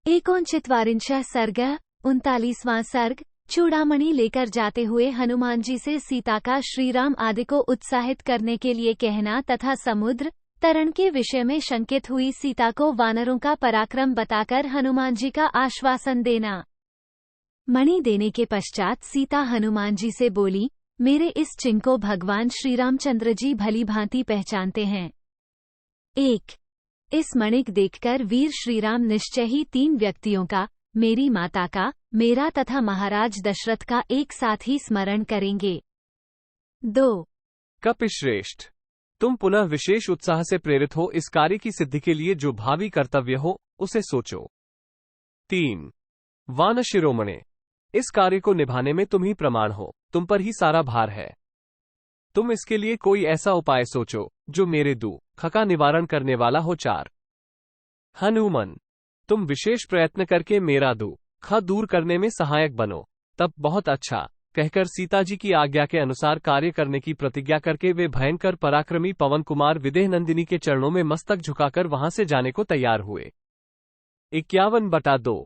एकोनचत्वारिंशः सर्ग 39वां सर्ग। चूड़ामणि लेकर जाते हुए हनुमान जी से सीता का श्रीराम आदि को उत्साहित करने के लिए कहना तथा समुद्र तरण के विषय में शंकित हुई सीता को वानरों का पराक्रम बताकर हनुमान जी का आश्वासन देना। मणि देने के पश्चात सीता हनुमान जी से बोली, मेरे इस चिन्ह को भगवान श्रीरामचंद्र जी भली भांति पहचानते हैं। 1. इस मणिक देखकर वीर श्रीराम निश्चय ही 3 व्यक्तियों का, मेरी माता का, मेरा तथा महाराज दशरथ का एक साथ ही स्मरण करेंगे। 2. कपिश्रेष्ठ, तुम पुनः विशेष उत्साह से प्रेरित हो इस कार्य की सिद्धि के लिए जो भावी कर्तव्य हो उसे सोचो। 3. वान शिरोमणे, इस कार्य को निभाने में तुम ही प्रमाण हो, तुम पर ही सारा भार है। तुम इसके लिए कोई ऐसा उपाय सोचो जो मेरे दुख का निवारण करने वाला हो। 4. हनुमान, तुम विशेष प्रयत्न करके मेरा दुख दूर करने में सहायक बनो। तब बहुत अच्छा कहकर सीता जी की आज्ञा के अनुसार कार्य करने की प्रतिज्ञा करके वे भयंकर पराक्रमी पवन कुमार विदेह नंदिनी के चरणों में मस्तक झुकाकर वहां से जाने को तैयार हुए। 51/2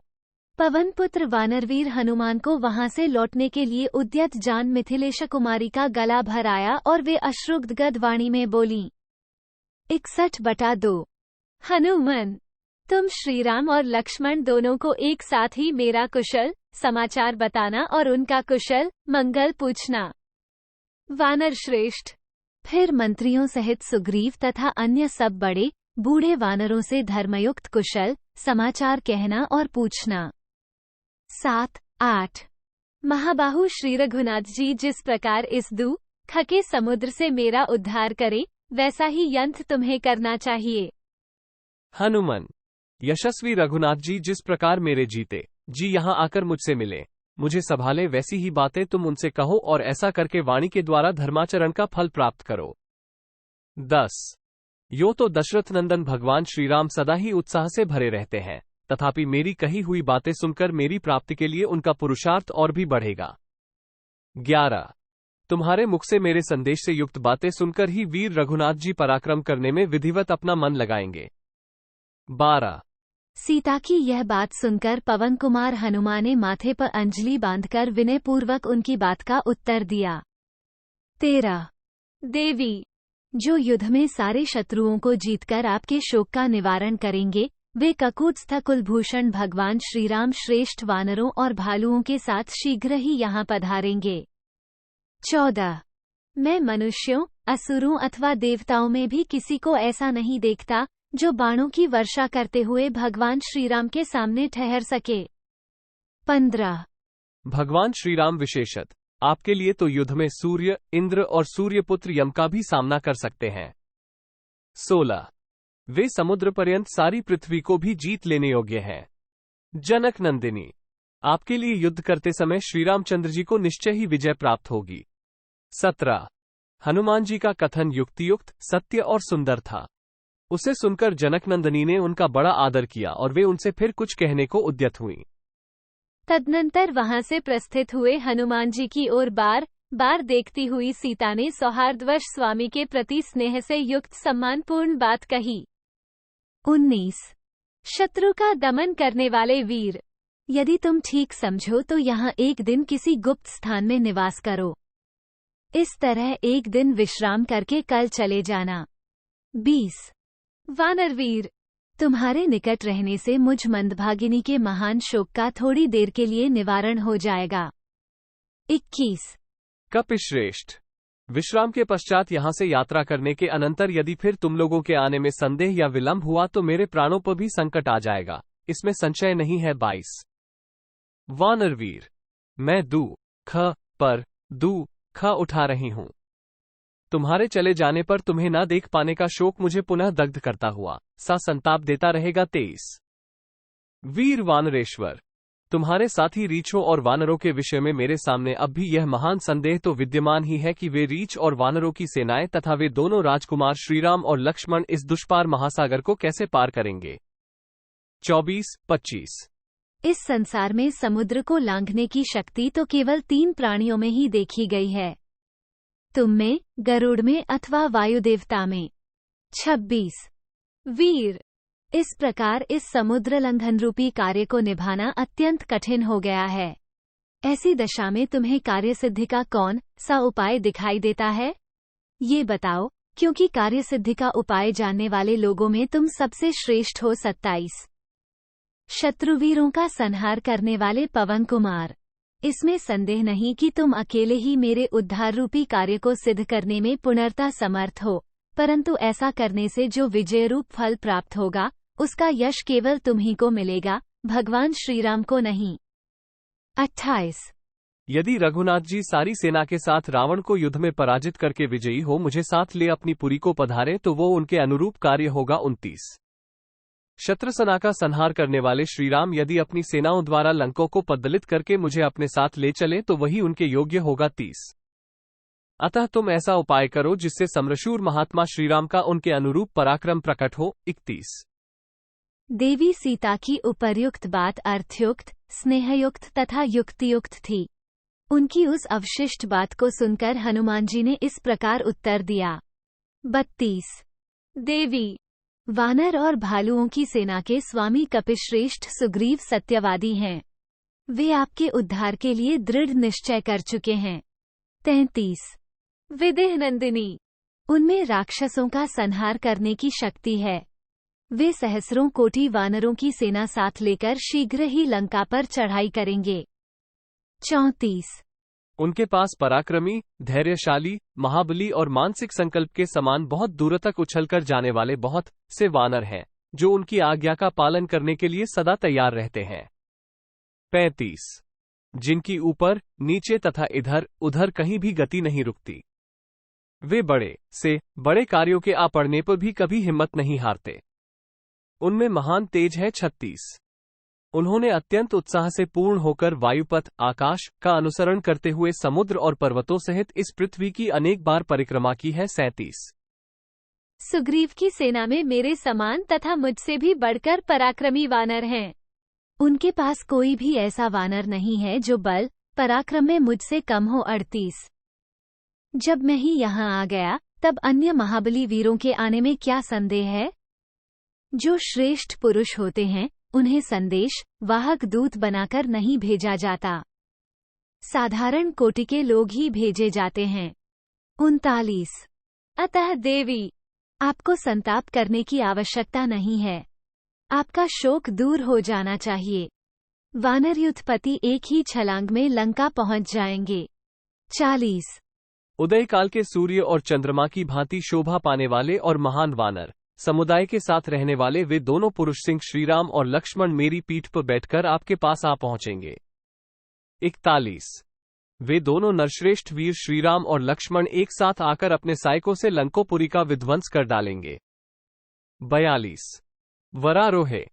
पवन पुत्र वानरवीर हनुमान को वहां से लौटने के लिए उद्यत जान मिथिलेश कुमारी का गला भर आया और वे अश्रुगद वाणी में बोली। 61/2 हनुमान, तुम श्रीराम और लक्ष्मण दोनों को एक साथ ही मेरा कुशल समाचार बताना और उनका कुशल मंगल पूछना। वानर श्रेष्ठ, फिर मंत्रियों सहित सुग्रीव तथा अन्य सब बड़े बूढ़े वानरों से धर्मयुक्त कुशल समाचार कहना और पूछना। 7-8 महाबाहु श्री रघुनाथ जी जिस प्रकार इस दुख के समुद्र से मेरा उद्धार करे, वैसा ही यंत्र तुम्हें करना चाहिए। हनुमान, यशस्वी रघुनाथ जी जिस प्रकार मेरे जीते जी यहाँ आकर मुझसे मिले, मुझे संभाले, वैसी ही बातें तुम उनसे कहो और ऐसा करके वाणी के द्वारा धर्माचरण का फल प्राप्त करो। 10 यो तो दशरथ नंदन भगवान श्रीराम सदा ही उत्साह से भरे रहते हैं, तथापि मेरी कही हुई बातें सुनकर मेरी प्राप्ति के लिए उनका पुरुषार्थ और भी बढ़ेगा। 11 तुम्हारे मुख से मेरे संदेश से युक्त बातें सुनकर ही वीर रघुनाथ जी पराक्रम करने में विधिवत अपना मन लगाएंगे। 12 सीता की यह बात सुनकर पवन कुमार हनुमान ने माथे पर अंजलि बांधकर विनयपूर्वक उनकी बात का उत्तर दिया। 13 देवी, जो युद्ध में सारे शत्रुओं को जीतकर आपके शोक का निवारण करेंगे, वे ककुत्स्थ कुलभूषण भगवान श्रीराम श्रेष्ठ वानरों और भालुओं के साथ शीघ्र ही यहाँ पधारेंगे। 14 मैं मनुष्यों, असुरों अथवा देवताओं में भी किसी को ऐसा नहीं देखता जो बाणों की वर्षा करते हुए भगवान श्रीराम के सामने ठहर सके। 15 भगवान श्रीराम विशेषत आपके लिए तो युद्ध में सूर्य, इंद्र और सूर्यपुत्र यम का भी सामना कर सकते हैं। 16 वे समुद्र पर्यंत सारी पृथ्वी को भी जीत लेने योग्य हैं। जनक नंदिनी, आपके लिए युद्ध करते समय श्रीरामचंद्र जी को निश्चय ही विजय प्राप्त होगी। 17 हनुमान जी का कथन युक्तियुक्त, सत्य और सुंदर था। उसे सुनकर जनक नंदिनी ने उनका बड़ा आदर किया और वे उनसे फिर कुछ कहने को उद्यत हुई। तदनंतर वहां से प्रस्थित हुए हनुमान जी की ओर बार बार देखती हुई सीता ने सौहार्दवश स्वामी के प्रति स्नेह से युक्त सम्मानपूर्ण बात कही। 19 शत्रु का दमन करने वाले वीर, यदि तुम ठीक समझो तो यहाँ एक दिन किसी गुप्त स्थान में निवास करो। इस तरह एक दिन विश्राम करके कल चले जाना। 20 वानरवीर, तुम्हारे निकट रहने से मुझ मंदभागिनी के महान शोक का थोड़ी देर के लिए निवारण हो जाएगा। 21 कपिश्रेष्ठ, विश्राम के पश्चात यहाँ से यात्रा करने के अनंतर यदि फिर तुम लोगों के आने में संदेह या विलंब हुआ तो मेरे प्राणों पर भी संकट आ जाएगा, इसमें संशय नहीं है। 22 वानरवीर, मैं दुख पर दुख उठा रही हूँ। तुम्हारे चले जाने पर तुम्हें ना देख पाने का शोक मुझे पुनः दग्ध करता हुआ सा संताप देता रहेगा। 23 वीर वानरेश्वर, तुम्हारे साथी रीछों और वानरों के विषय में मेरे सामने अब भी यह महान संदेह तो विद्यमान ही है कि वे रीछ और वानरों की सेनाएं तथा वे दोनों राजकुमार श्रीराम और लक्ष्मण इस दुष्पार महासागर को कैसे पार करेंगे। 24-25 इस संसार में समुद्र को लांघने की शक्ति तो केवल 3 प्राणियों में ही देखी गई है, तुम में, गरुड़ में अथवा वायुदेवता में। 26 वीर, इस प्रकार इस समुद्र लंघन रूपी कार्य को निभाना अत्यंत कठिन हो गया है। ऐसी दशा में तुम्हें कार्य सिद्धि का कौन सा उपाय दिखाई देता है? ये बताओ, क्योंकि कार्य सिद्धि का उपाय जानने वाले लोगों में तुम सबसे श्रेष्ठ हो। 27 शत्रुवीरों का संहार करने वाले पवन कुमार, इसमें संदेह नहीं कि तुम अकेले ही मेरे उद्धार रूपी कार्य को सिद्ध करने में पूर्णतः समर्थ हो, परंतु ऐसा करने से जो विजय रूप फल प्राप्त होगा उसका यश केवल तुम्ही को मिलेगा, भगवान श्रीराम को नहीं। 28 यदि रघुनाथ जी सारी सेना के साथ रावण को युद्ध में पराजित करके विजयी हो मुझे साथ ले अपनी पुरी को पधारे तो वो उनके अनुरूप कार्य होगा। 29 शत्रसेना का संहार करने वाले श्रीराम यदि अपनी सेनाओं द्वारा लंकों को पद्दलित करके मुझे अपने साथ ले चले तो वही उनके योग्य होगा। 30 अतः तुम ऐसा उपाय करो जिससे समरशूर महात्मा श्रीराम का उनके अनुरूप पराक्रम प्रकट हो। 31 देवी सीता की उपर्युक्त बात अर्थयुक्त, स्नेहयुक्त तथा युक्तियुक्त थी। उनकी उस अवशिष्ट बात को सुनकर हनुमान जी ने इस प्रकार उत्तर दिया। 32 देवी, वानर और भालुओं की सेना के स्वामी कपिश्रेष्ठ सुग्रीव सत्यवादी हैं। वे आपके उद्धार के लिए दृढ़ निश्चय कर चुके हैं। 33 विदेह नंदिनी, उनमें राक्षसों का संहार करने की शक्ति है। वे सहस्रों कोटि वानरों की सेना साथ लेकर शीघ्र ही लंका पर चढ़ाई करेंगे। 34 उनके पास पराक्रमी, धैर्यशाली, महाबली और मानसिक संकल्प के समान बहुत दूर तक उछलकर जाने वाले बहुत से वानर हैं, जो उनकी आज्ञा का पालन करने के लिए सदा तैयार रहते हैं। 35 जिनकी ऊपर, नीचे तथा इधर उधर कहीं भी गति नहीं रुकती। वे बड़े से बड़े कार्यों के आ पड़ने पर भी कभी हिम्मत नहीं हारते। उनमें महान तेज है। 36 उन्होंने अत्यंत उत्साह से पूर्ण होकर वायुपथ, आकाश का अनुसरण करते हुए समुद्र और पर्वतों सहित इस पृथ्वी की अनेक बार परिक्रमा की है। 37 सुग्रीव की सेना में मेरे समान तथा मुझसे भी बढ़कर पराक्रमी वानर हैं। उनके पास कोई भी ऐसा वानर नहीं है जो बल पराक्रम में मुझसे कम हो। 38 जब मैं ही यहाँ आ गया तब अन्य महाबली वीरों के आने में क्या संदेह है? जो श्रेष्ठ पुरुष होते हैं उन्हें संदेश वाहक दूत बनाकर नहीं भेजा जाता, साधारण कोटि के लोग ही भेजे जाते हैं। 39 अतः देवी, आपको संताप करने की आवश्यकता नहीं है। आपका शोक दूर हो जाना चाहिए। वानर युद्धपति एक ही छलांग में लंका पहुंच जाएंगे। 40 उदय काल के सूर्य और चंद्रमा की भांति शोभा पाने वाले और महान वानर समुदाय के साथ रहने वाले वे दोनों पुरुष सिंह श्रीराम और लक्ष्मण मेरी पीठ पर बैठकर आपके पास आ पहुंचेंगे। 41 वे दोनों नरश्रेष्ठ वीर श्रीराम और लक्ष्मण एक साथ आकर अपने सायकों से लंकोपुरी का विध्वंस कर डालेंगे। 42 वरारोहे,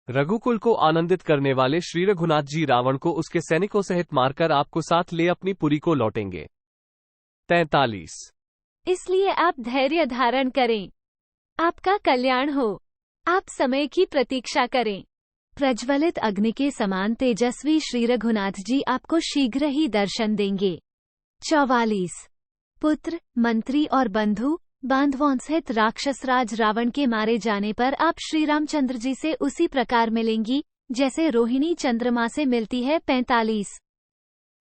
रघुकुल को आनंदित करने वाले श्री रघुनाथ जी रावण को उसके सैनिकों सहित मारकर आपको साथ ले अपनी पुरी को लौटेंगे। 43 इसलिए आप धैर्य धारण करें, आपका कल्याण हो। आप समय की प्रतीक्षा करें। प्रज्वलित अग्नि के समान तेजस्वी श्री रघुनाथ जी आपको शीघ्र ही दर्शन देंगे। 44 पुत्र, मंत्री और बंधु बांधवों सहित राक्षसराज रावण के मारे जाने पर आप श्री रामचंद्र जी से उसी प्रकार मिलेंगी जैसे रोहिणी चंद्रमा से मिलती है। 45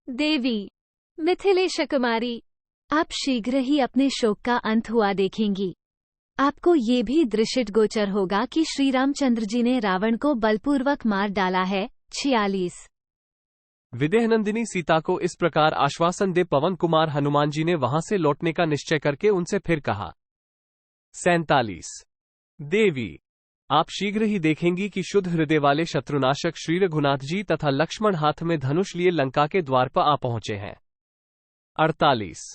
देवी, मिथिलेश कुमारी, आप शीघ्र ही अपने शोक का अंत हुआ देखेंगी। आपको ये भी दृष्टिगोचर गोचर होगा कि श्री रामचंद्र जी ने रावण को बलपूर्वक मार डाला है। 46 विदेहनंदिनी सीता को इस प्रकार आश्वासन दे पवन कुमार हनुमान जी ने वहां से लौटने का निश्चय करके उनसे फिर कहा। 47 देवी, आप शीघ्र ही देखेंगी कि शुद्ध हृदय वाले शत्रुनाशक श्री रघुनाथ जी तथा लक्ष्मण हाथ में धनुष लिए लंका के द्वार पर आ पहुंचे हैं। 48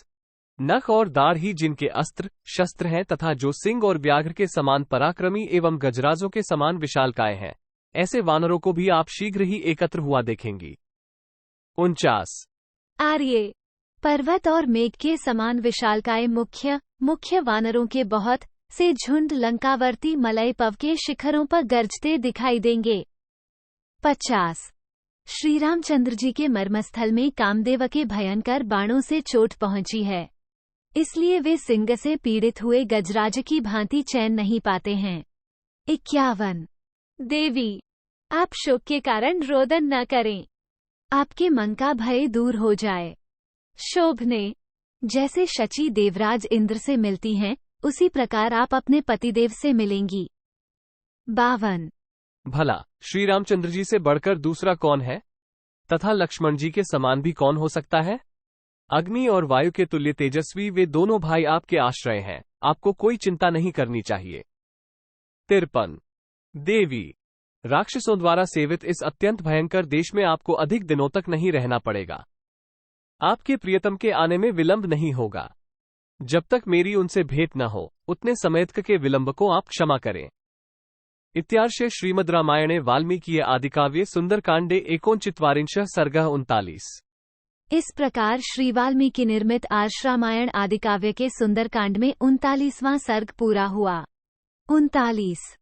नख और दाढ़ ही जिनके अस्त्र शस्त्र हैं तथा जो सिंह और व्याघ्र के समान पराक्रमी एवं गजराजों के समान विशालकाय हैं, ऐसे वानरों को भी आप शीघ्र ही एकत्र हुआ देखेंगी। 49 आर्य, पर्वत और मेघ के समान विशालकाय मुख्य वानरों के बहुत से झुंड लंकावर्ती मलय पव के शिखरों पर गरजते दिखाई देंगे। 50 श्री रामचंद्र जी के मर्मस्थल में कामदेव के भयंकर बाणों से चोट पहुंची है, इसलिए वे सिंह से पीड़ित हुए गजराज की भांति चैन नहीं पाते हैं। 51। देवी, आप शोक के कारण रोदन न करें। आपके मन का भय दूर हो जाए। शोभने, जैसे शची देवराज इंद्र से मिलती हैं, उसी प्रकार आप अपने पतिदेव से मिलेंगी। 52। भला श्री रामचंद्र जी से बढ़कर दूसरा कौन है, तथा लक्ष्मण जी के समान भी कौन हो सकता है? अग्नि और वायु के तुल्य तेजस्वी वे दोनों भाई आपके आश्रय हैं, आपको कोई चिंता नहीं करनी चाहिए। 53। देवी, राक्षसों द्वारा सेवित इस अत्यंत भयंकर देश में आपको अधिक दिनों तक नहीं रहना पड़ेगा। आपके प्रियतम के आने में विलंब नहीं होगा। जब तक मेरी उनसे भेंट न हो, उतने समय तक के विलंब को आप क्षमा करें। इत्यार्षे श्रीमद् रामायणे वाल्मीकि आदिकाव्ये सुंदरकांडे 39 सर्गः 39। इस प्रकार श्री वाल्मीकि निर्मित आर्ष रामायण आदिकाव्य के सुंदरकांड में 39वां सर्ग पूरा हुआ। 39।